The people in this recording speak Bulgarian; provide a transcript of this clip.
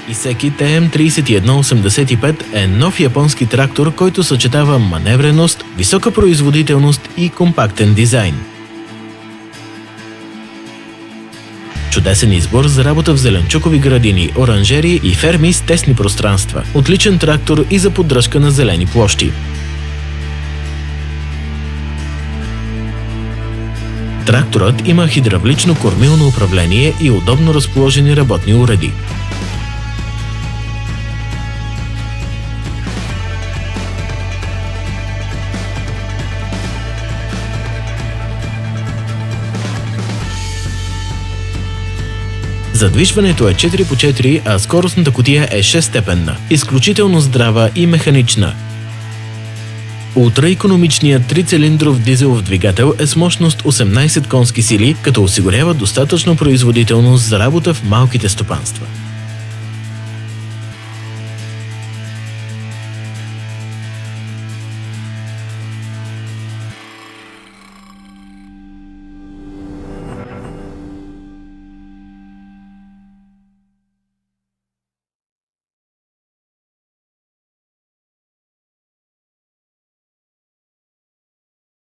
Исеки TM3185 е нов японски трактор, който съчетава маневреност, висока производителност и компактен дизайн. Чудесен избор за работа в зеленчукови градини, оранжерии и ферми с тесни пространства. Отличен трактор и за поддръжка на зелени площи. Тракторът има хидравлично кормилно управление и удобно разположени работни уреди. Задвижването е 4x4, а скоростната кутия е 6-степенна, изключително здрава и механична. Ултраикономичният 3-цилиндров дизелов двигател е с мощност 18 конски сили, като осигурява достатъчно производителност за работа в малките стопанства.